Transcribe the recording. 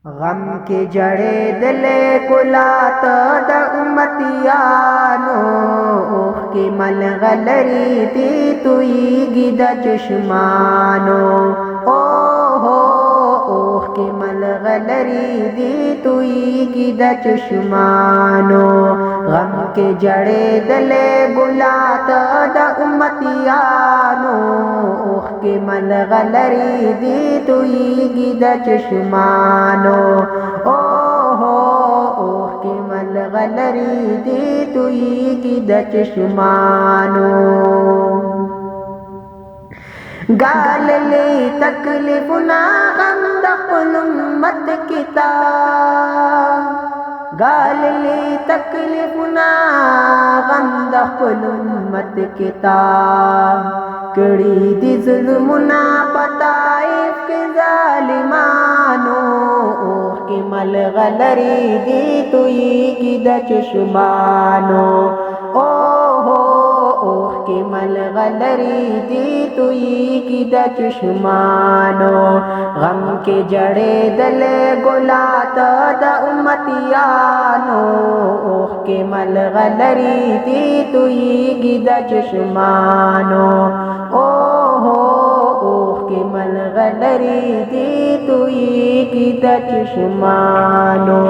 गम के जड़े दिले कुलात द उम्मतियानो ओह के मलगलरी दी तुई गिद चश्मानो ओ हो ओह के मलगलरी दी तुई गिद चश्मानो गम के जड़े दिले गुलात द उम्मतियानो ओह के मलगलरी दी तुई गिद चश्मानो ओ हो ओह के मलगलरी दी तुई गिद चश्मानो गाल ले तकलीफ ना गम दखल उम्मत किता गाल ले तकलीफ ना गम दखल उम्मत किता कड़ी दी जुल्म ना पताइफ के जालिमानो ओह के मलगलरी दी तुई गिद चश्मानो ओ हो ओह के मलगलरी दी तुई गिद चश्मानो गम के जड़े दले गुलात द उम्मतियानो ओह के मलगलरी दी तुई गिद चश्मानो ओ हो ओह के मलगलरी दी तुई गिद चश्मानो।